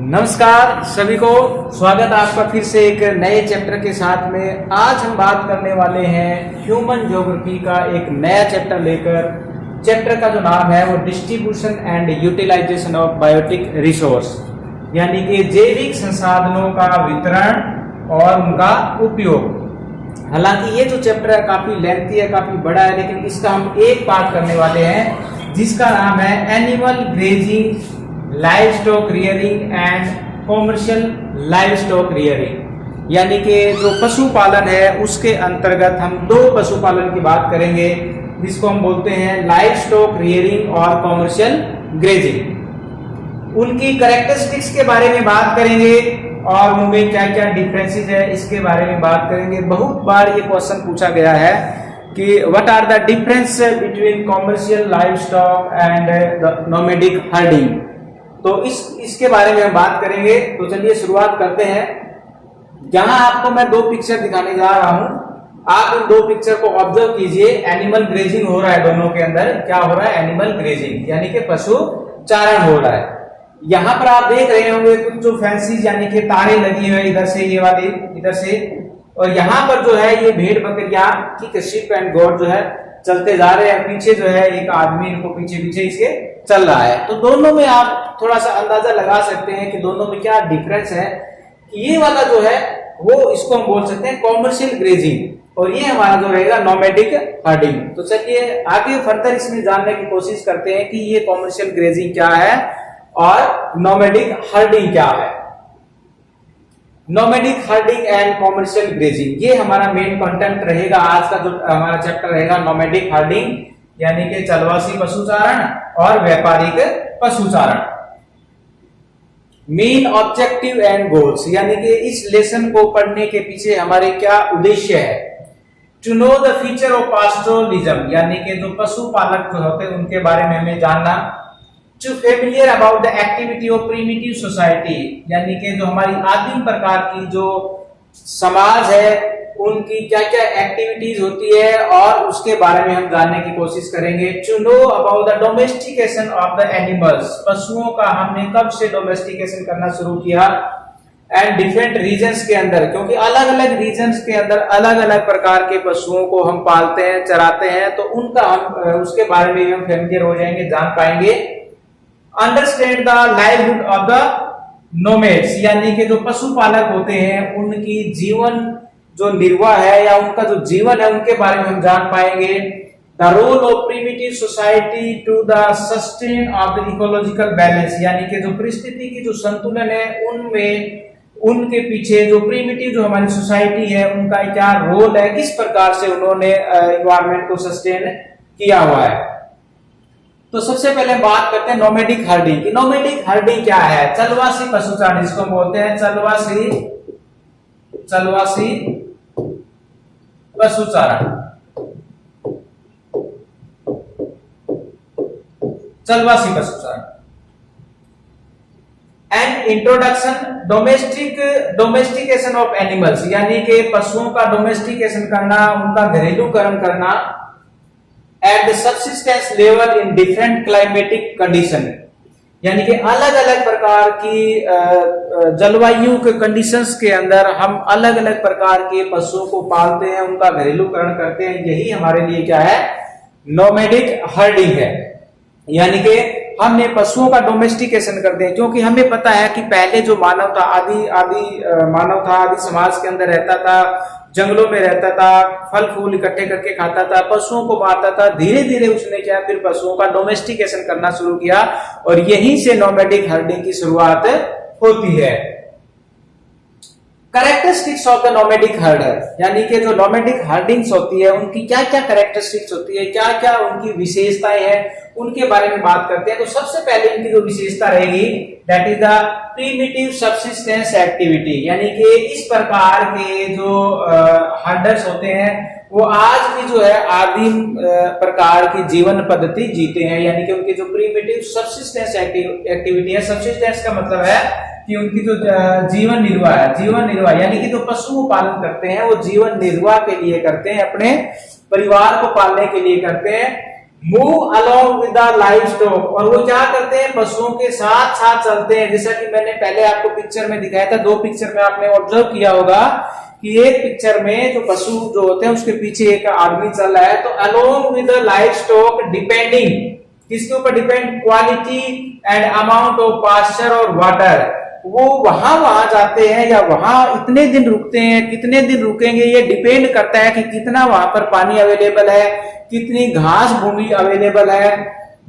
नमस्कार सभी को, स्वागत है आपका फिर से एक नए चैप्टर के साथ में। आज हम बात करने वाले हैं ह्यूमन ज्योग्राफी का एक नया चैप्टर लेकर। चैप्टर का जो नाम है वो distribution and utilisation of biotic resource, यानी कि जैविक संसाधनों का वितरण और उनका उपयोग। हालांकि ये जो चैप्टर है काफी लेंथी है, काफी बड़ा है, लेकिन इसका हम एक पार्ट करने वाले हैं जिसका नाम है animal grazing, live stock rearing and commercial live stock rearing, यानी कि जो पशुपालन है उसके अंतर्गत हम दो पशुपालन की बात करेंगे जिसको हम बोलते हैं लाइव स्टॉक रियरिंग और कॉमर्शियल ग्रेजिंग। उनकी कैरेक्टरिस्टिक्स के बारे में बात करेंगे और उनमें क्या क्या डिफरेंसेस है इसके बारे में बात करेंगे। बहुत बार ये क्वेश्चन पूछा गया है कि what are the difference between commercial livestock and the nomadic herding. तो इसके बारे में हम बात करेंगे। तो चलिए शुरुआत करते हैं। यहां आपको मैं दो पिक्चर दिखाने जा रहा हूं, आप इन दो पिक्चर को ऑब्जर्व कीजिए। एनिमल ग्रेजिंग हो रहा है, दोनों के अंदर क्या हो रहा है, एनिमल ग्रेजिंग यानी कि पशु चारण हो रहा है। यहां पर आप देख रहे होंगे कुछ जो फैंसी यानी कि तारे लगी हुई है, इधर से ये वाली, इधर से, और यहाँ पर जो है ये भेड़ बकरियां, ठीक है, शीप एंड गोट जो है चलते जा रहे हैं। पीछे जो है एक आदमी इनको पीछे पीछे इसके चल रहा है। तो दोनों में आप थोड़ा सा अंदाजा लगा सकते हैं कि दोनों में क्या डिफरेंस है। कि ये वाला जो है वो इसको हम बोल सकते हैं कॉमर्शियल ग्रेजिंग और ये हमारा जो रहेगा नोमैडिक हर्डिंग। तो चलिए आगे फर्दर इसमें जानने की कोशिश करते हैं कि ये कॉमर्शियल ग्रेजिंग क्या है और नोमैडिक हर्डिंग क्या है। Nomadic herding and commercial grazing, ये हमारा मेन कंटेंट रहेगा। आज का जो हमारा चैप्टर रहेगा नोमैडिक हर्डिंग यानी कि चलवासी पशुचारण और व्यापारिक पशुचारण। मेन ऑब्जेक्टिव एंड गोल्स, यानी कि इस लेसन को पढ़ने के पीछे हमारे क्या उद्देश्य है। To know the feature of pastoralism, यानी कि जो पशुपालक जो होते हैं उनके बारे में हमें जानना। To familiar about the activity of primitive society, यानी कि जो हमारी आदिम प्रकार की जो समाज है उनकी क्या क्या एक्टिविटीज होती है और उसके बारे में हम जानने की कोशिश करेंगे। To know about the domestication of the animals, पशुओं का हमने कब से डोमेस्टिकेशन करना शुरू किया। एंड डिफरेंट रीजन्स के अंदर, क्योंकि अलग अलग रीजन्स के अंदर अलग अलग प्रकार के पशुओं को हम पालते हैं, चराते हैं, तो उनका हम उसके बारे में हम फेमिलियर हो जाएंगे, जान पाएंगे। Understand the livelihood of the nomads, यानी कि जो पशुपालक होते हैं उनकी जीवन जो निर्वाह है या उनका जो जीवन है उनके बारे में हम जान पाएंगे। The role of primitive society to the sustain of the ecological balance, यानी कि जो परिस्थिति की जो संतुलन है उनमें उनके पीछे जो प्रिमिटिव जो हमारी सोसाइटी है उनका क्या रोल है, किस प्रकार से उन्होंने एनवायरमेंट को सस्टेन किया हुआ है। तो सबसे पहले बात करते हैं नोमैडिक हर्डिंग की। नोमैडिक हर्डिंग क्या है? चलवासी पशुचारण, जिसको बोलते हैं चलवासी पशुचारण। चलवासी पशुचारण and introduction domestication of animals, यानी कि पशुओं का डोमेस्टिकेशन करना, उनका घरेलूकरण करना at the subsistence level in different climatic condition, यानी कि अलग अलग प्रकार की जलवायु के कंडीशंस के अंदर हम अलग अलग प्रकार के पशुओं को पालते हैं, उनका घरेलूकरण करते हैं। यही हमारे लिए क्या है, नोमैडिक हर्डिंग है। यानी कि हमने पशुओं का डोमेस्टिकेशन करते हैं, क्योंकि हमें पता है कि पहले जो मानव था, आदि समाज के अंदर रहता था, जंगलों में रहता था, फल फूल इकट्ठे करके खाता था, पशुओं को मारता था। धीरे धीरे उसने क्या, फिर पशुओं का डोमेस्टिकेशन करना शुरू किया और यहीं से नोमैडिक हर्डिंग की शुरुआत होती है। कैरेक्टरिस्टिक्स ऑफ द नोमैडिक हर्डर, यानी कि जो नोमैडिक हर्डिंग्स होती है उनकी क्या क्या कैरेक्टरिस्टिक्स होती है, क्या क्या उनकी विशेषताएं हैं, उनके बारे में बात करते हैं। तो सबसे पहले इनकी जो विशेषता रहेगी that is the primitive subsistence activity, यानी कि इस प्रकार के जो हर्डर्स होते हैं वो आज भी जो है आदिम प्रकार की जीवन पद्धति जीते हैं, यानी कि उनकी जो प्रिमिटिव सबसिस्टेंस एक्टिविटी है। सबसिस्टेंस का मतलब है कि उनकी जो जीवन निर्वाह यानी कि जो पशु पालन करते हैं वो जीवन निर्वाह के लिए करते हैं, अपने परिवार को पालने के लिए करते हैं। Move along with the live stock, और वो क्या करते हैं, पशुओं के साथ साथ चलते हैं। जैसा कि मैंने पहले आपको पिक्चर में दिखाया था, 2 पिक्चर में आपने ऑब्जर्व किया होगा कि एक पिक्चर में जो पशु जो होते हैं उसके पीछे एक आदमी चल रहा है, तो along with the livestock depending, किसके ऊपर depend, quality and amount of pasture और वाटर, वो वहां जाते हैं या वहां इतने दिन रुकते हैं, कितने दिन रुकेंगे ये डिपेंड करता है कि कितना वहां पर पानी अवेलेबल है, कितनी घास भूमि अवेलेबल है।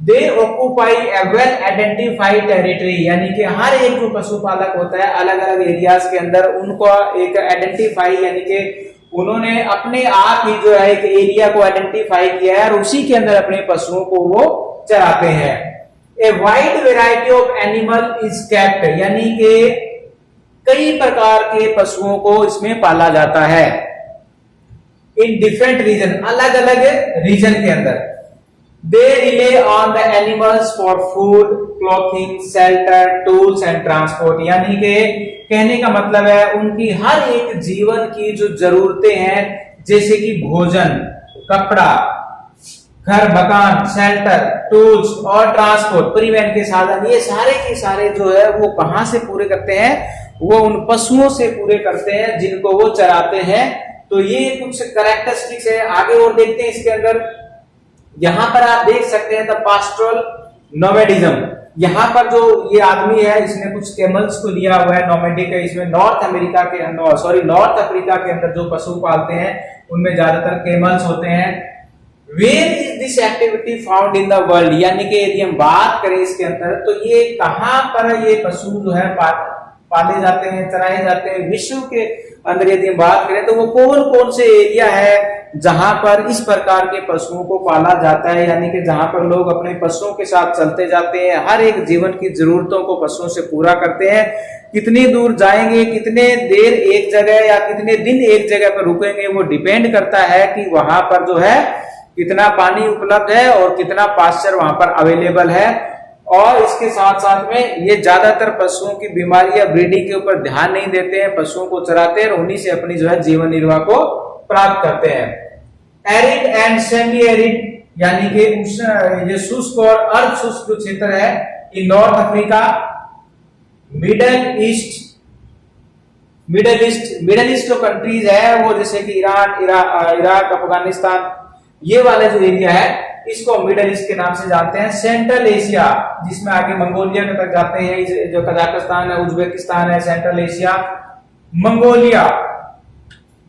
दे ऑक्यूपाई ए वेल आइडेंटिफाइड टेरिटरी, यानी कि हर एक जो पशुपालक होता है अलग अलग एरियाज के अंदर उनको एक आइडेंटिफाई, यानी कि उन्होंने अपने आप ही जो है एक एरिया को आइडेंटिफाई किया है और उसी के अंदर अपने पशुओं को वो चराते हैं। A wide variety of animal is kept, यानी कि कई प्रकार के पशुओं को इसमें पाला जाता है। इन डिफरेंट रीजन, अलग अलग रीजन के अंदर। They rely on the animals for food, clothing, shelter, tools and transport, यानी कि कहने का मतलब है उनकी हर एक जीवन की जो जरूरतें हैं, जैसे कि भोजन, कपड़ा, घर मकान, शेल्टर, टूल्स और ट्रांसपोर्ट, परिवहन के साधन, ये सारे के सारे जो है वो कहां से पूरे करते हैं, वो उन पशुओं से पूरे करते हैं जिनको वो चराते हैं। तो ये कुछ कैरेक्टरिस्टिक्स है। आगे और देखते हैं इसके अंदर। यहां पर आप देख सकते हैं द पास्टोरल नोमैडिज्म। यहां पर जो ये आदमी है इसने कुछ कैमल्स को लिया हुआ है, नोमैडिक है, इसमें नॉर्थ अफ्रीका के अंदर जो पशु पालते हैं उनमें ज्यादातर कैमल्स होते हैं। Where is this activity found in the world, यानी कि यदि हम बात करें इसके अंदर तो ये कहां पर ये पशु जो है पाले जाते हैं, चराए जाते हैं विश्व के अंदर। यदि हम बात करें तो वो कौन कौन से एरिया है जहां पर इस प्रकार के पशुओं को पाला जाता है, यानी कि जहां पर लोग अपने पशुओं के साथ चलते जाते हैं, हर एक जीवन की जरूरतों को पशुओं से पूरा करते हैं। कितनी दूर जाएंगे, कितने देर एक जगह या कितने दिन एक जगह पर रुकेंगे, वो डिपेंड करता है कि वहां पर जो है कितना पानी उपलब्ध है और कितना पास्चर वहां पर अवेलेबल है। और इसके साथ साथ में ये ज्यादातर पशुओं की बीमारी या ब्रीडिंग के ऊपर ध्यान नहीं देते हैं, पशुओं को चराते हैं और उन्हीं से अपनी जो है जीवन निर्वाह को प्राप्त करते हैं। एरिड एंड सेमी एरिड, यानी कि ये शुष्क और अर्ध शुष्क जो क्षेत्र है इन नॉर्थ अफ्रीका, मिडल ईस्ट जो कंट्रीज है वो जैसे कि ईरान, इराक, अफगानिस्तान, ये वाले जो एरिया है इसको मिडल ईस्ट के नाम से जानते हैं। सेंट्रल एशिया, जिसमें आगे मंगोलिया तक जाते हैं, जो कजाकिस्तान है, उज्बेकिस्तान है, central Asia, Mongolia.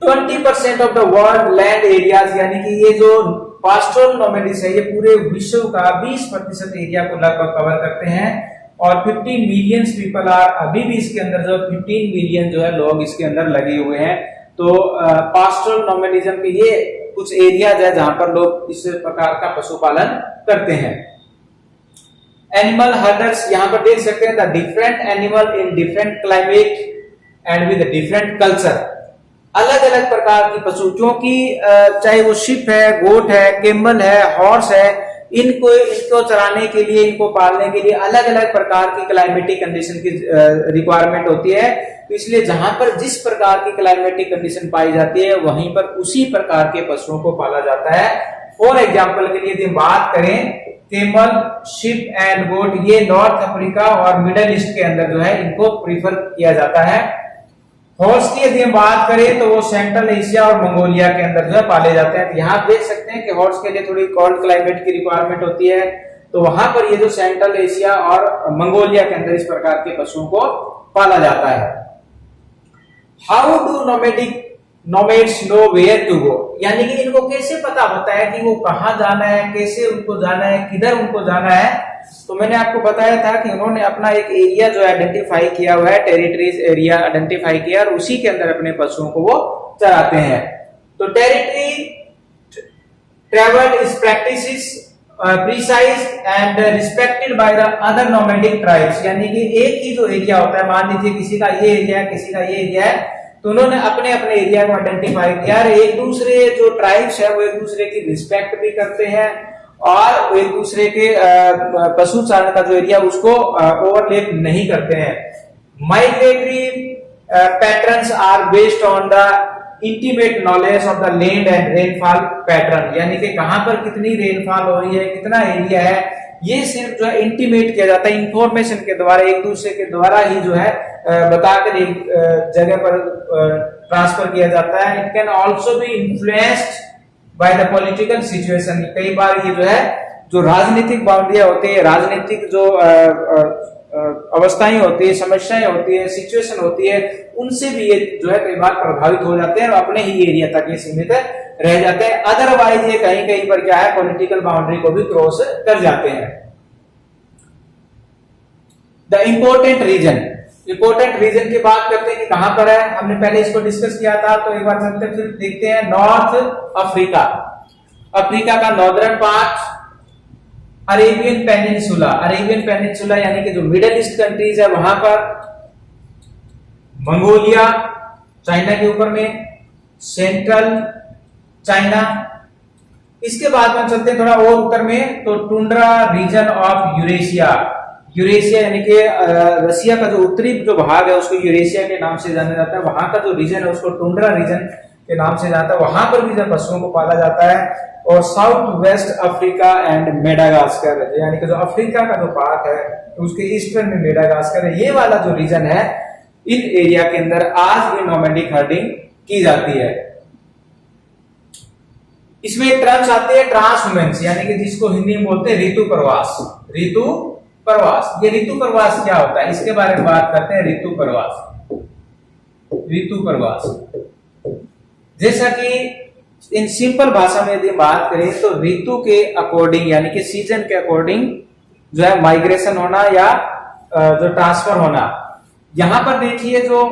20% of the world land areas, यानी कि ये जो पास्टोरल नोमैडिस है ये पूरे विश्व का 20% एरिया को लगभग कवर करते हैं। और 15 मिलियन पीपल आर, अभी भी इसके अंदर जो 15 मिलियन जो है लोग इसके अंदर लगे हुए हैं। तो पास्टोरल नोमैडिज्म के ये कुछ एरियाज है जहां पर लोग इस प्रकार का पशुपालन करते हैं। एनिमल हर्डर्स, यहां पर देख सकते हैं the different animal in different climate and with different culture, अलग अलग प्रकार की पशु, क्योंकि चाहे वो शिप है, गोट है, कैमल है, हॉर्स है, इनको चराने के लिए, इनको पालने के लिए अलग अलग प्रकार की क्लाइमेटिक कंडीशन की रिक्वायरमेंट होती है। तो इसलिए जहां पर जिस प्रकार की क्लाइमेटिक कंडीशन पाई जाती है वहीं पर उसी प्रकार के पशुओं को पाला जाता है। फॉर एग्जाम्पल के लिए यदि बात करें, कैमल, शिप एंड गोट, ये नॉर्थ अफ्रीका और मिडल ईस्ट के अंदर जो है इनको प्रीफर किया जाता है। हॉर्स की यदि हम बात करें तो वो सेंट्रल एशिया और मंगोलिया के अंदर जो है पाले जाते हैं। यहाँ देख सकते हैं कि हॉर्स के लिए थोड़ी कोल्ड क्लाइमेट की रिक्वायरमेंट होती है, तो वहां पर ये जो सेंट्रल एशिया और मंगोलिया के अंदर इस प्रकार के पशुओं को पाला जाता है। How do nomads know where to go, यानी कि इनको कैसे पता होता है कि वो कहाँ जाना है, कैसे उनको जाना है, किधर उनको जाना है। तो मैंने आपको बताया था कि उन्होंने अपना एक एरिया जो आइडेंटिफाई किया हुआ है, टेरिटरीज एरिया आइडेंटिफाई किया और उसी के अंदर अपने पशुओं को वो चराते हैं। तो territory travel is practices precise and respected by the other nomadic tribes, यानी कि एक ही जो एरिया होता है, मान लीजिए किसी का ये एरिया है, किसी का ये एरिया है, तो उन्होंने अपने अपने एरिया को आइडेंटिफाई किया। एक दूसरे जो ट्राइब्स है वो एक दूसरे की रिस्पेक्ट भी करते हैं और एक दूसरे के पशु चारण का जो एरिया उसको ओवरलैप नहीं करते हैं। Migratory patterns are based on the intimate knowledge of the land and rainfall pattern, यानी कि कहां पर कितनी रेनफॉल हो रही है, कितना एरिया है, ये सिर्फ जो है इंटीमेट किया जाता है इंफॉर्मेशन के द्वारा, एक दूसरे के द्वारा ही जो है बताकर एक जगह पर ट्रांसफर किया जाता है। It can also be influenced by the political situation, कई बार ये जो है जो राजनीतिक बाउंड्रियां होती है, राजनीतिक जो अवस्थाएं होती है, समस्याएं होती है, सिचुएशन होती है, उनसे भी ये जो है कई बार प्रभावित हो जाते हैं और अपने ही एरिया तक ये सीमित रह जाते हैं। अदरवाइज ये कहीं कहीं पर क्या है, पॉलिटिकल बाउंड्री को भी क्रॉस कर जाते हैं। The important reason, important reason की बात करते हैं कि कहां पर है, हमने पहले इसको डिस्कस किया था, तो एक बार चलते फिर देखते हैं। नॉर्थ अफ्रीका, अफ्रीका का northern part, Arabian peninsula, Arabian peninsula यानी कि जो मिडिल ईस्ट कंट्रीज है वहां पर, मंगोलिया चाइना के ऊपर में, सेंट्रल चाइना। इसके बाद में चलते हैं थोड़ा और उत्तर में, तो tundra region of Eurasia, Eurasia यानी कि रसिया का जो उत्तरी जो भाग है उसको यूरेशिया के नाम से जाना जाता है, वहां का जो रीजन है उसको टुंड्रा रीजन के नाम से जाता है, वहां पर भी जो पशुओं को पाला जाता है। और south west Africa and Madagascar, यानी कि जो अफ्रीका का जो पार्ट है उसके ईस्टर्न में मेडागास्कर है, ये वाला जो रीजन है, इन एरिया के अंदर आज भी नोमैडिक हर्डिंग की जाती है। इसमें एक टर्म्स आती है ट्रांसहुमेंस, यानी कि जिसको हिंदी में बोलते हैं ऋतु प्रवास, ऋतु प्रवास। ये ऋतु प्रवास क्या होता है, इसके बारे में बात करते हैं। ऋतु प्रवास, ऋतु प्रवास जैसा कि इन सिंपल भाषा में यदि बात करें तो ऋतु के अकॉर्डिंग यानी कि सीजन के अकॉर्डिंग जो है माइग्रेशन होना या जो ट्रांसफर होना। यहां पर देखिए जो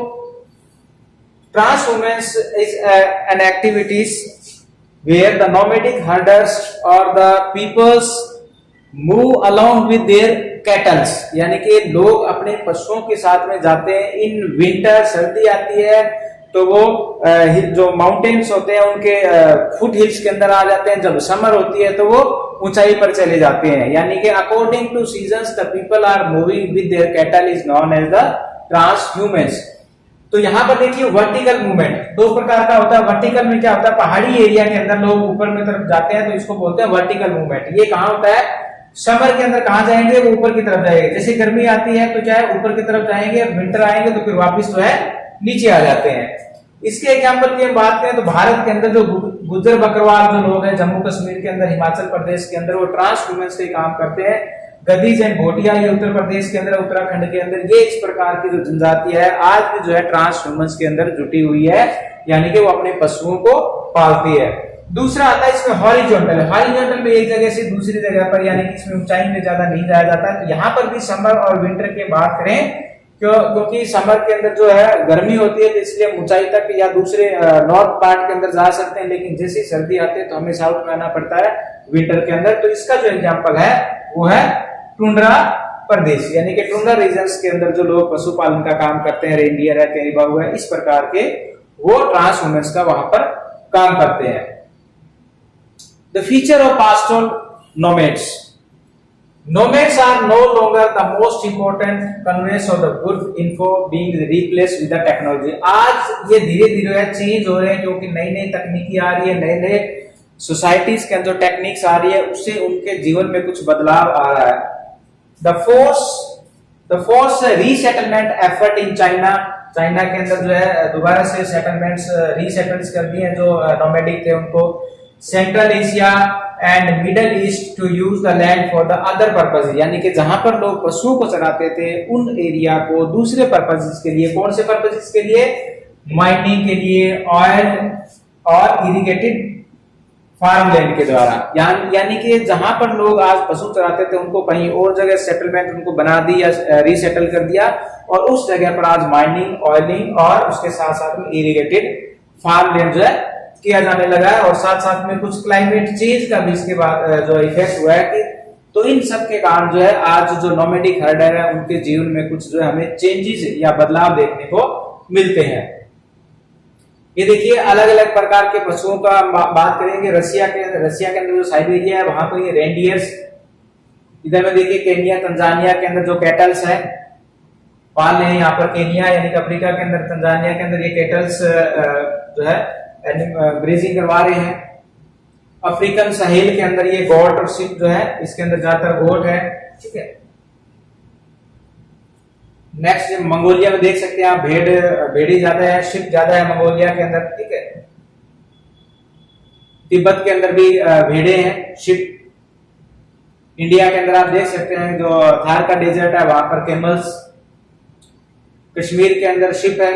transhumance is an activities where the nomadic herders और the peoples move along with their cattles, यानी कि लोग अपने पशुओं के साथ में जाते हैं। इन विंटर सर्दी आती है तो वो जो माउंटेन्स होते हैं उनके फुट हिल्स के अंदर आ जाते हैं, जब समर होती है तो वो ऊंचाई पर चले जाते हैं। यानी कि according to seasons the people are moving with their cattle is known as the transhumance. तो यहाँ पर देखिए वर्टिकल मूवमेंट दो प्रकार का होता है। वर्टिकल में क्या होता है, पहाड़ी एरिया के अंदर लोग ऊपर में तरफ जाते हैं तो इसको बोलते हैं वर्टिकल मूवमेंट। ये कहाँ होता है, समर के अंदर कहाँ जाएंगे, वो ऊपर की तरफ जाएंगे। जैसे गर्मी आती है तो क्या है ऊपर की तरफ जाएंगे, विंटर आएंगे तो फिर वापिस जो है नीचे आ जाते हैं। इसके एग्जाम्पल की हम बात करें तो भारत के अंदर जो गुज्जर बकरवाल जो लोग हैं, जम्मू कश्मीर के अंदर, हिमाचल प्रदेश के अंदर, वो ट्रांसह्यूमेंस के काम करते हैं। गदीज एंड भोटिया ये उत्तर प्रदेश के अंदर, उत्तराखंड के अंदर, ये इस प्रकार की जो जनजाति है आज भी जो है ट्रांसह्यूमेंस के अंदर जुटी हुई है, यानी कि वो अपने पशुओं को पालती है। दूसरा आता है इसमें हॉरिजॉन्टल। हॉरिजॉन्टल में एक जगह से दूसरी जगह पर, यानी कि इसमें ऊंचाई में ज्यादा नहीं जाया जाता है। तो यहाँ पर भी समर और विंटर की बात करें क्योंकि समर के अंदर जो है गर्मी होती है तो इसलिए ऊंचाई तक या दूसरे नॉर्थ पार्ट के अंदर जा सकते हैं, लेकिन जैसे सर्दी आती है तो हमें साउथ में आना पड़ता है विंटर के अंदर। तो इसका जो एग्जांपल है वो है टुंड्रा प्रदेश, यानी कि टुंड्रा रीजन्स के अंदर जो लोग पशुपालन का काम करते हैं, रेंडियर है, कैरिबाऊ है, इस प्रकार के वो ट्रांसह्यूमेंस का वहां पर काम करते हैं। The feature of pastoral nomads, nomads are no longer the most important conveyance of the good info being replaced with the technology। आज ये धीरे धीरे चेंज हो रहे हैं क्योंकि नई नई तकनीकी आ रही है, नए नए सोसाइटीज के अंदर टेक्निक्स आ रही है, उससे उनके जीवन में कुछ बदलाव आ रहा है। The force resettlement effort in China, China के अंदर जो है दोबारा से सेटलमेंट्स रीसेटल्स कर दिए हैं जो नोमैडिक थे उनको। Central Asia and Middle East to use the land for the other purpose, यानी कि जहां पर लोग पशुओं को चराते थे उन एरिया को दूसरे पर्पजेस के लिए, कौन से पर्पजेस के लिए, माइनिंग के लिए, ऑयल और इरिगेटेड फार्म लैंड के द्वारा। यानी कि जहां पर लोग आज पशु चराते थे उनको कहीं और जगह सेटलमेंट उनको बना दी या रीसेटल कर दिया, और उस जगह पर आज माइनिंग, ऑयलिंग और उसके साथ साथ में इरिगेटेड फार्म लैंड जो है किया जाने लगा है। और साथ साथ में कुछ क्लाइमेट चेंज का भी इसके बाद जो इफेक्ट हुआ है कि तो इन सब के कारण जो है आज जो नोमैडिक हर्डर है उनके जीवन में कुछ जो है हमें चेंजेस या बदलाव देखने को मिलते हैं। ये देखिए अलग अलग प्रकार के पशुओं का बात करेंगे। रसिया के अंदर जो साइबेरिया है वहां पर ये रेंडियर्स, इधर में देखिए केनिया तंजानिया के अंदर जो कैटल्स है पाल रहे हैं। यहाँ पर केनिया यानी कि अफ्रीका के अंदर, तंजानिया के अंदर ये कैटल्स जो है ग्रेजिंग करवा रहे हैं। अफ्रीकन साहेल के अंदर ये गोट और शिप जो है, इसके अंदर ज्यादातर गोट है, ठीक है। नेक्स्ट मंगोलिया में देख सकते हैं आप भेड़ी ज्यादा है, शिप ज्यादा है मंगोलिया के अंदर, ठीक है। तिब्बत के अंदर भी भेड़े हैं, शिप। इंडिया के अंदर आप देख सकते हैं जो थार का डेजर्ट है वहां पर कैमल्स। कश्मीर के अंदर शिप है,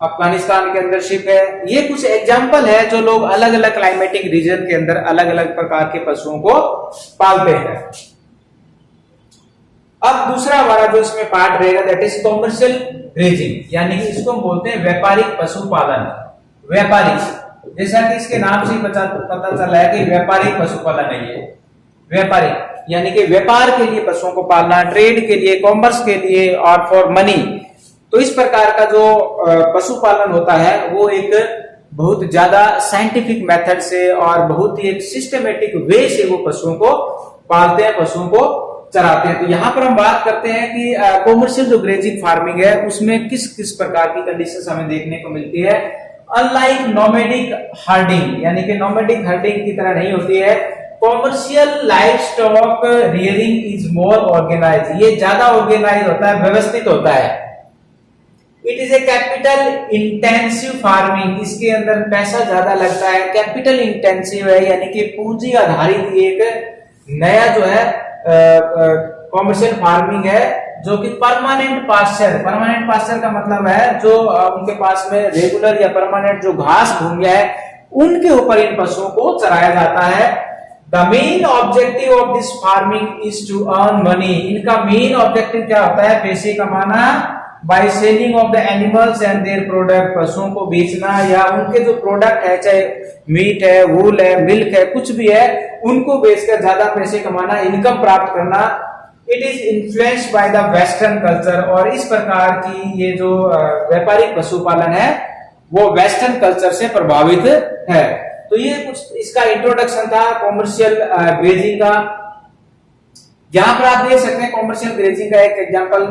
अफगानिस्तान के अंदर शिप है। ये कुछ एग्जाम्पल है जो लोग अलग अलग क्लाइमेटिक रीजन के अंदर अलग अलग प्रकार के पशुओं को पालते हैं। अब दूसरा हमारा जो इसमें पार्ट रहेगा दैट इज कॉमर्शियल ग्रेजिंग, यानी कि इसको हम बोलते हैं व्यापारिक पशुपालन। व्यापारिक, जैसा कि इसके नाम से पता चला है कि व्यापारिक पशुपालन है ये। व्यापारिक यानी कि व्यापार के लिए पशुओं को पालना, ट्रेड के लिए, कॉमर्स के लिए और फॉर मनी। तो इस प्रकार का जो पशुपालन होता है वो एक बहुत ज्यादा साइंटिफिक मेथड से और बहुत ही एक सिस्टमेटिक वे से वो पशुओं को पालते हैं, पशुओं को चराते हैं। तो यहाँ पर हम बात करते हैं कि कॉमर्शियल जो ग्रेजिंग फार्मिंग है उसमें किस किस प्रकार की कंडीशंस हमें देखने को मिलती है। अनलाइक नोमैडिक हर्डिंग, यानी कि नोमैडिक हर्डिंग की तरह नहीं होती है। Commercial livestock rearing is more organise, ये ज्यादा ऑर्गेनाइज होता है, व्यवस्थित होता है। It is a capital intensive farming, इसके अंदर पैसा ज्यादा लगता है। कैपिटल इंटेंसिव है यानी कि पूंजी आधारित एक नया जो है कॉमर्शियल फार्मिंग है जो कि परमानेंट पास्चर का मतलब है जो उनके पास में रेगुलर या परमानेंट जो घास भूमिया है उनके ऊपर इन पशुओं को चराया जाता है। The main objective of this farming is to earn money, इनका मेन ऑब्जेक्टिव क्या होता है, पैसे कमाना। By selling of the animals and their product, पशुओं को बेचना या उनके जो प्रोडक्ट है, चाहे मीट है, वूल है, मिल्क है, कुछ भी है, उनको बेचकर ज्यादा पैसे कमाना, इनकम प्राप्त करना। It is influenced by the western culture, और इस प्रकार की ये जो व्यापारिक पशुपालन है वो वेस्टर्न कल्चर से प्रभावित है। तो ये कुछ इसका इंट्रोडक्शन था कॉमर्शियल ग्रेजिंग का। यहाँ पर आप देख सकते हैं कॉमर्शियल ग्रेजिंग का एक एग्जांपल,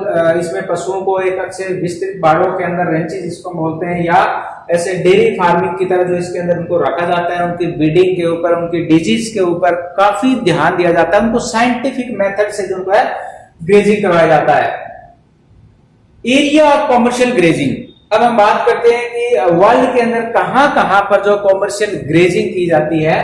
इसमें पशुओं को एक अच्छे विस्तृत बाड़ों के अंदर, रेंचेस जिसको बोलते हैं, या ऐसे डेयरी फार्मिंग की तरह जो इसके अंदर उनको रखा जाता है, उनकी ब्रीडिंग के ऊपर, उनकी डिजीज के ऊपर काफी ध्यान दिया जाता है, उनको साइंटिफिक मेथड से जो है ग्रेजिंग करवाया जाता है। एरिया ऑफ कॉमर्शियल ग्रेजिंग, अब हम बात करते हैं कि वर्ल्ड के अंदर कहां कहां पर जो कॉमर्शियल ग्रेजिंग की जाती है।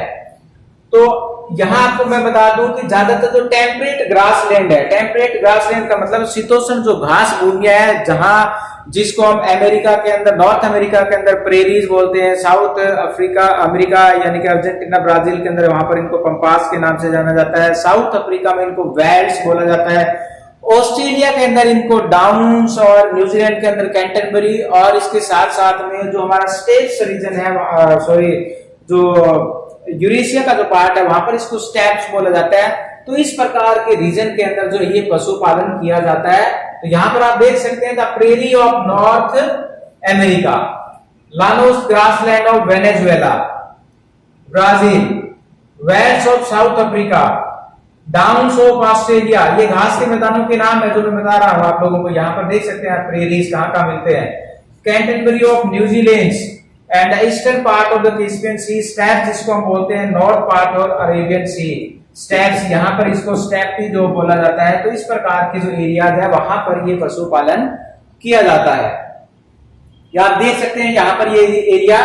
तो यहां आपको मैं बता दूं कि ज्यादातर जो टेम्परेट ग्रासलैंड है, टेम्परेट ग्रासलैंड का मतलब शीतोष्ण जो घास भूमिया है, जहां जिसको हम अमेरिका के अंदर, नॉर्थ अमेरिका के अंदर प्रेरीज बोलते हैं, साउथ अमेरिका यानी कि अर्जेंटीना, ब्राजील के अंदर वहां पर इनको पंपास के नाम से जाना जाता है। साउथ अफ्रीका में इनको वेल्ड्स बोला जाता है। ऑस्ट्रेलिया के अंदर इनको डाउन्स, और न्यूजीलैंड के अंदर कैंटरबरी, और इसके साथ साथ में जो हमारा स्टेप्स रीजन है, जो यूरेशिया का जो पार्ट है वहां पर इसको स्टेप्स बोला जाता है। तो इस प्रकार के रीजन के अंदर जो ये पशुपालन किया जाता है। तो यहां पर आप देख सकते हैं the prairie of north America, Llanos grassland of Venezuela, Brazil, welds of south Africa, downs of Australia. ये घास के मैदानों के नाम है जो मैं बता रहा हूं आप लोगों को। यहां पर देख सकते हैं आप प्रेरीज कहां कहां मिलते हैं। Canterbury of New Zealand and eastern part of the Caspian sea, steps जिसको हम बोलते हैं नॉर्थ पार्ट और अरेबियन सी, स्टेप्स, यहाँ पर इसको स्टेपी जो बोला जाता है। तो इस प्रकार के जो एरियाज है वहां पर ये पशुपालन किया जाता है। या आप देख सकते हैं यहाँ पर ये एरिया,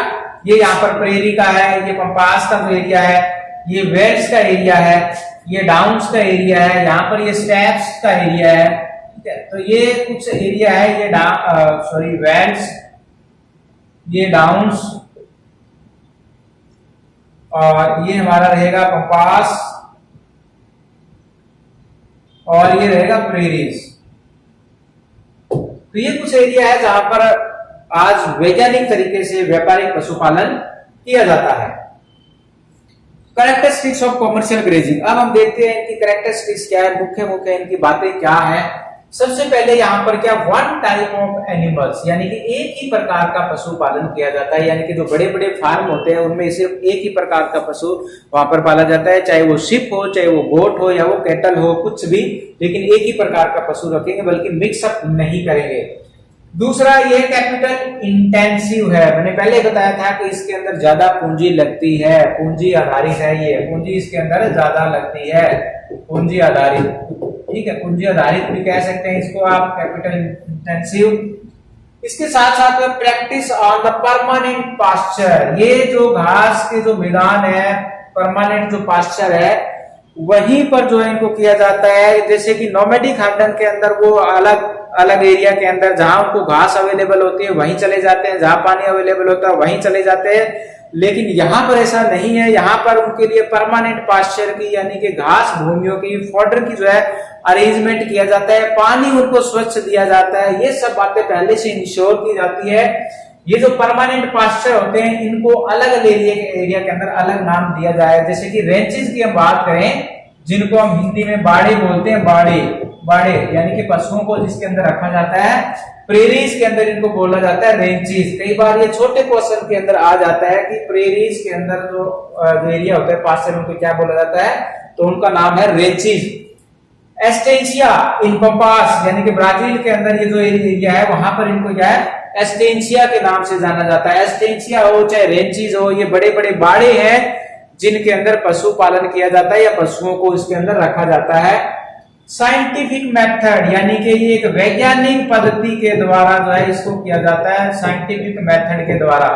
ये यहाँ पर प्रेरी का है, ये पंपास का जो एरिया है, ये वेल्ड्स का एरिया है, ये डाउन्स का एरिया है, यहाँ पर ये स्टेप्स का एरिया है, ठीक है। तो ये कुछ एरिया है, ये वेल्ड्स, ये डाउन्स, और ये हमारा रहेगा पंपास, और ये रहेगा प्रेरीज। तो ये कुछ एरिया है जहां पर आज वैज्ञानिक तरीके से व्यापारिक पशुपालन किया जाता है। कैरेक्टरिस्टिक्स ऑफ कॉमर्शियल ग्रेजिंग, अब हम देखते हैं कि कैरेक्टरिस्टिक्स क्या है, मुख्य इनकी बातें क्या है। सबसे पहले यहाँ पर क्या, वन टाइप ऑफ एनिमल्स, यानी कि एक ही प्रकार का पशुपालन किया जाता है। यानी कि जो बड़े बड़े फार्म होते हैं उनमें सिर्फ एक ही प्रकार का पशु वहां पर पाला जाता है, चाहे वो शिप हो, चाहे वो गोट हो, या वो कैटल हो, कुछ भी, लेकिन एक ही प्रकार का पशु रखेंगे, बल्कि मिक्सअप नहीं करेंगे। दूसरा ये कैपिटल इंटेंसिव है, मैंने पहले बताया था कि इसके अंदर ज्यादा पूंजी लगती है, पूंजी आधारित है, ये पूंजी इसके अंदर ज्यादा लगती है, पूंजी आधारित, ठीक है, पूंजी आधारित भी कह सकते हैं इसको आप, कैपिटल इंटेंसिव। इसके साथ साथ में practice on the permanent pasture, ये जो घास के जो मैदान है, परमानेंट जो पास्चर है वहीं पर जो है इनको किया जाता है। जैसे कि नोमैडिक हार्डन के अंदर वो अलग अलग एरिया के अंदर जहां उनको घास अवेलेबल होती है वहीं चले जाते हैं, जहां पानी अवेलेबल होता है वहीं चले जाते हैं, लेकिन यहाँ पर ऐसा नहीं है। यहाँ पर उनके लिए परमानेंट पास्चर की यानी कि घास भूमियों की, फॉडर की जो है अरेंजमेंट किया जाता है, पानी उनको स्वच्छ दिया जाता है, ये सब बातें पहले से इंश्योर की जाती है। ये जो परमानेंट पास्चर होते हैं इनको अलग अलग एरिया के अंदर अलग नाम दिया जाए। जैसे कि रेंचेस की हम बात करें, जिनको हम हिंदी में बाड़े बोलते हैं, बाड़े, बाड़े यानी कि पशुओं को जिसके अंदर रखा जाता है, प्रेरीज के अंदर इनको बोला जाता है रेंचेस। कई बार ये छोटे क्वेश्चन के अंदर आ जाता है कि प्रेरीज के अंदर जो एरिया होता है पास्चर, उनको क्या बोला जाता है, तो उनका नाम है रेंचेस। एस्टेंसिया इन पम्पास यानी कि ब्राजील के अंदर ये जो एरिया है वहां पर इनको क्या है, एस्टेंसिया के नाम से जाना जाता है। एस्टेंसिया हो चाहे रेंचेस हो, ये बड़े बड़े बाड़े हैं जिनके अंदर पशु पालन किया जाता है या पशुओं को इसके अंदर रखा जाता है। साइंटिफिक मेथड यानी कि ये एक वैज्ञानिक पद्धति के द्वारा जो है इसको किया जाता है, साइंटिफिक मेथड के द्वारा।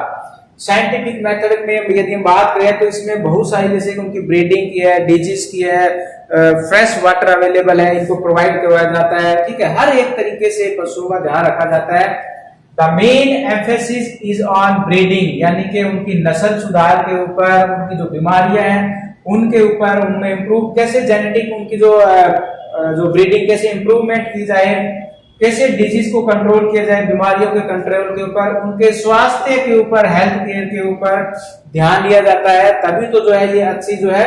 साइंटिफिक मेथड में यदि हम बात करें तो इसमें बहुत सारी, जैसे कि उनकी ब्रीडिंग की है, डिजीज की है, फ्रेश वाटर अवेलेबल है, इनको प्रोवाइड करवाया जाता है, ठीक है, हर एक तरीके से पशुओं का ध्यान रखा जाता है। The main emphasis is on breeding यानी कि उनकी नस्ल सुधार के ऊपर, उनकी जो बीमारियां हैं उनके ऊपर, उनमें इंप्रूव कैसे, जेनेटिक उनकी जो ब्रीडिंग कैसे इंप्रूवमेंट की जाए, कैसे डिजीज को कंट्रोल किया जाए, बीमारियों के कंट्रोल के ऊपर, उनके स्वास्थ्य के ऊपर, हेल्थ केयर के ऊपर ध्यान दिया जाता है। तभी तो जो है ये अच्छी जो है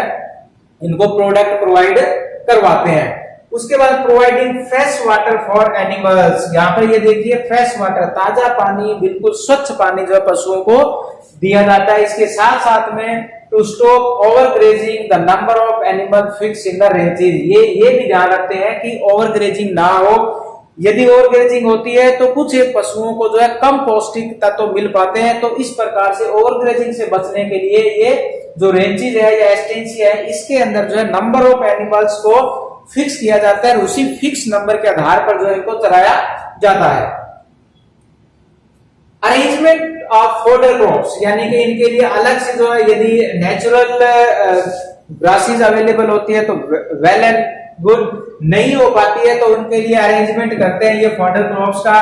इनको प्रोडक्ट प्रोवाइड करवाते हैं। उसके बाद providing fresh water for animals, यहाँ पर ये देखिए फ्रेश वाटर, ताजा पानी, बिल्कुल स्वच्छ पानी जो है पशुओं को दिया जाता है। इसके साथ साथ में to stop over grazing the number of animal fix in the ranches, ये भी ध्यान रखते हैं कि ओवर ग्रेजिंग ना हो। यदि ओवर ग्रेजिंग होती है तो कुछ पशुओं को जो है कम पौष्टिक तत्व मिल पाते हैं, तो इस प्रकार से ओवर ग्रेजिंग से बचने के लिए ये जो रेंचेस है या एस्टेंसिया है इसके अंदर जो है नंबर ऑफ एनिमल्स को फिक्स किया जाता है, उसी फिक्स नंबर के आधार पर जो है इनको चराया जाता है। अरेंजमेंट ऑफ फोडर क्रॉप्स यानी कि इनके लिए अलग से जो है, यदि नेचुरल ग्रासेस अवेलेबल होती है तो वेल एंड गुड, नहीं हो पाती है तो उनके लिए अरेंजमेंट करते हैं ये फोडर क्रॉप्स का।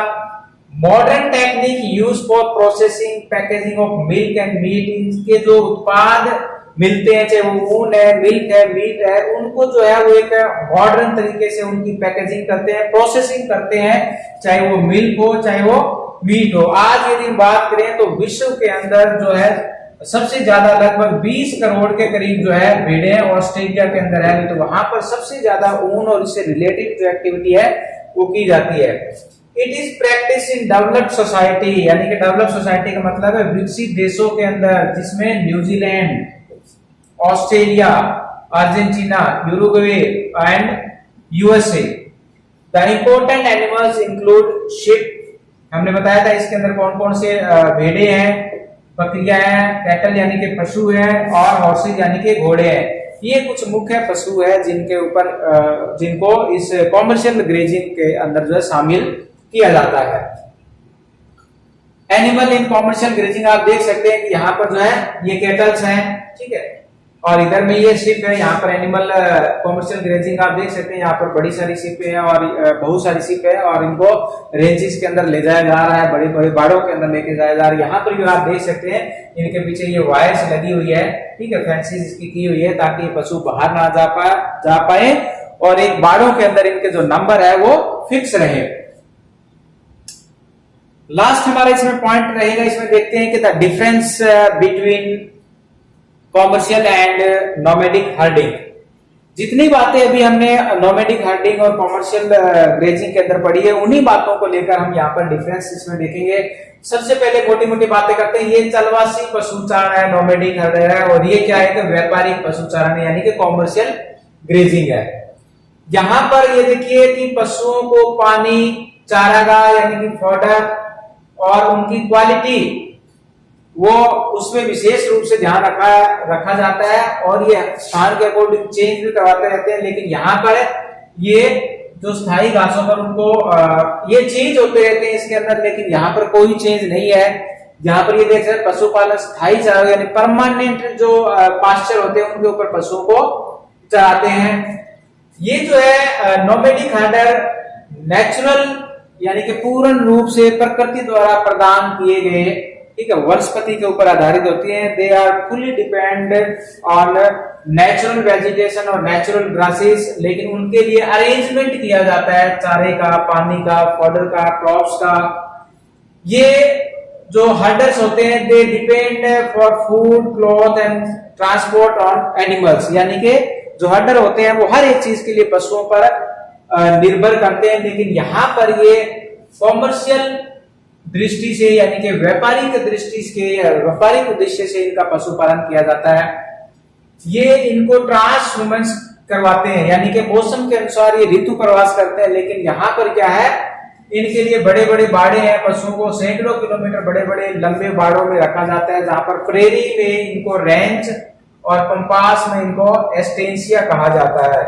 Modern technique use for processing packaging of milk and meat, इनके जो उत्पाद मिलते हैं, चाहे वो ऊन है, मिल्क है, मीट है, उनको जो है वो एक मॉडर्न तरीके से उनकी पैकेजिंग करते हैं, प्रोसेसिंग करते हैं, चाहे वो मिल्क हो चाहे वो मीट हो। आज यदि बात करें तो विश्व के अंदर जो है सबसे ज्यादा लगभग 20 करोड़ के करीब जो है भेड़ें ऑस्ट्रेलिया के अंदर है, तो वहां पर सबसे ज्यादा ऊन और इससे रिलेटेड जो एक्टिविटी है वो की जाती है। It is practice in developed society यानी कि डेवलप्ड सोसाइटी का मतलब है विकसित देशों के अंदर, जिसमें New Zealand, Australia, Argentina, Uruguay and USA. The important animals include ship, हमने बताया था इसके अंदर कौन कौन से भेड़े हैं, बकरियां हैं, कैटल यानी कि पशु हैं, और हॉर्सेज यानी कि घोड़े हैं। ये कुछ मुख्य पशु है जिनके ऊपर जिनको इस कॉमर्शियल ग्रेजिंग के अंदर जो है शामिल किया जाता है। एनिमल इन कॉमर्शियल ग्रेजिंग आप देख सकते हैं कि यहाँ पर जो है ये कैटल्स हैं, ठीक है, और इधर में ये शिप है। यहाँ पर एनिमल कॉमर्शियल ग्रेजिंग आप देख सकते हैं, यहाँ पर बड़ी सारी शिप है और बहुत सारी शिप है, और इनको रेंजेस के अंदर ले जाया जा रहा है, बड़े बड़े बाड़ों के अंदर लेके जाया जा रहा है। यहाँ पर भी आप देख सकते हैं इनके पीछे ये वायर्स लगी हुई है, ठीक है, फेंसिस इसकी की हुई है ताकि पशु बाहर ना जा पाए और एक बाड़ों के अंदर इनके जो नंबर है वो फिक्स रहे। लास्ट हमारा इसमें पॉइंट रहेगा, इसमें देखते हैं कि the difference between commercial and nomadic herding. जितनी बातें अभी हमने नोमैडिक हर्डिंग और कॉमर्शियल ग्रेजिंग के अंदर पढ़ी है, उन्हीं बातों को लेकर हम यहाँ पर डिफरेंस इसमें देखेंगे। सबसे पहले मोटी मोटी बातें करते हैं। ये चलवासी पशुचारण है, नोमैडिक हर्डिंग है, और ये क्या है कि व्यापारिक पशुचारण यानी कि कॉमर्शियल ग्रेजिंग है। यहाँ पर ये देखिए कि पशुओं को पानी, चारागाह यानी कि फॉडर और उनकी क्वालिटी वो उसमें विशेष रूप से ध्यान रखा जाता है और ये स्थान के अकॉर्डिंग चेंज भी करवाते रहते हैं। लेकिन यहाँ पर ये जो स्थायी घासों पर उनको ये चेंज होते रहते हैं इसके अंदर, लेकिन यहाँ पर कोई चेंज नहीं है। यहाँ पर ये देख सकते हैं पशुपालन स्थायी चारा यानी परमानेंट जो पास्चर होते हैं उनके ऊपर पशुओं को चराते हैं। ये जो है नोमैडिक हर्डर नेचुरल यानी कि पूर्ण रूप से प्रकृति द्वारा प्रदान किए गए, ठीक है, वनस्पति के ऊपर आधारित होती हैं। They are fully dependent on natural vegetation और नेचुरल ग्रासेस, लेकिन उनके लिए अरेंजमेंट किया जाता है चारे का, पानी का, फॉडर का, क्रॉप्स का। ये जो हर्डर्स होते हैं they depend for food, cloth and transport on animals, यानी कि जो हर्डर होते हैं वो हर एक चीज के लिए पशुओं पर निर्भर करते हैं। लेकिन यहाँ पर ये कॉमर्शियल दृष्टि से यानी कि व्यापारिक दृष्टि से, व्यापारिक उद्देश्य से इनका पशुपालन किया जाता है। ये इनको ट्रांसह्यूमेंस करवाते हैं, यानी कि मौसम के अनुसार ये ऋतु प्रवास करते हैं। लेकिन यहाँ पर क्या है, इनके लिए बड़े बड़े बाड़े हैं, पशुओं को सैकड़ों किलोमीटर बड़े बड़े लंबे बाड़ों में रखा जाता है, जहां पर प्रेरी में इनको रेंच और पंपास में इनको एस्टेंसिया कहा जाता है।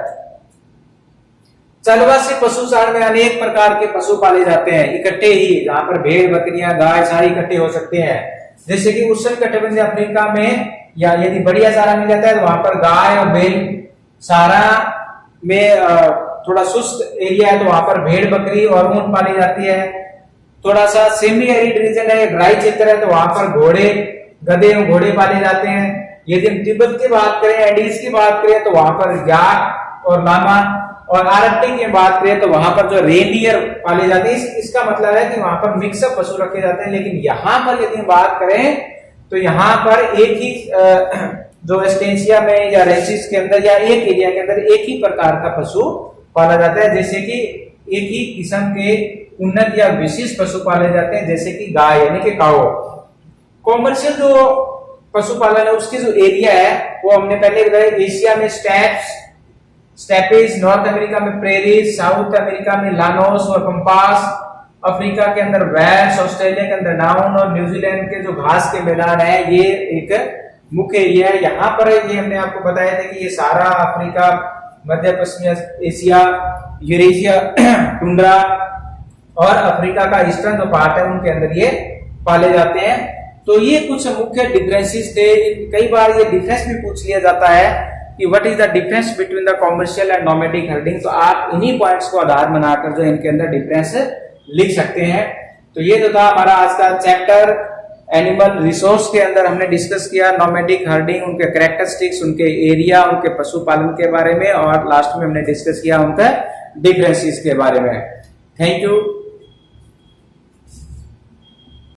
चलवासी पशुचारण में अनेक प्रकार के पशु पाले जाते हैं इकट्ठे ही, जहां पर भेड़, बकरियां, गाय सारी इकट्ठे हो सकते हैं। जैसे कि उष्णकटिबंधीय अफ्रीका में या यदि बढ़िया चारा मिल जाता है तो वहां पर गाय और बैल, सहारा में थोड़ा शुष्क एरिया है तो वहां पर भेड़, बकरी और ऊंट पाली जाती है। थोड़ा सा सेमी एरिड रीजन है, ड्राई क्षेत्र है तो वहां पर घोड़े, गधे और घोड़े पाले जाते हैं। यदि हम तिब्बत की बात करें, एंडीज की बात करें तो वहां पर याक और लामा, और आर्कटिक की बात करें तो वहां पर जो रेनियर पाले जाते हैं। इसका मतलब है कि वहां पर मिक्सअप पशु रखे जाते हैं। लेकिन यहाँ पर यदि बात करें तो यहाँ पर एक ही जो एस्टेंसिया में या रेंचेस के अंदर या एक एरिया के अंदर एक ही प्रकार का पशु पाला जाता है, जैसे कि एक ही किस्म के उन्नत या विशिष्ट पशु पाले जाते हैं, जैसे कि गाय यानी कि काऊ। कॉमर्शियल जो पशुपालन है उसकी जो एरिया है वो हमने पहले बताया, एशिया में स्टेपेज, नॉर्थ अमेरिका में प्रेरीज, साउथ अमेरिका में लानोस और पंपास, अफ्रीका के अंदर वेल्स, ऑस्ट्रेलिया के अंदर डाउन और न्यूजीलैंड के जो घास के मैदान है ये एक मुख्य एरिया है। यहाँ पर ये हमने आपको बताया था कि ये सारा अफ्रीका, मध्य पश्चिमी एशिया, यूरेशिया, टुंड्रा और अफ्रीका का ईस्टर्न जो पार्ट है उनके अंदर ये पाले जाते हैं। तो ये कुछ मुख्य डिफरेंसेस थे। कई बार ये डिफरेंस भी पूछ लिया जाता है कि what is the difference between the commercial and nomadic herding, तो आप इन्हीं पॉइंट्स को आधार बनाकर जो इनके अंदर डिफरेंस लिख सकते हैं। तो ये जो था हमारा आज का चैप्टर एनिमल रिसोर्स के अंदर हमने डिस्कस किया नोमैडिक हर्डिंग, उनके कैरेक्टरिस्टिक्स, उनके एरिया, उनके पशुपालन के बारे में, और लास्ट में हमने डिस्कस किया उनका डिफरेंसेस के बारे में। Thank you.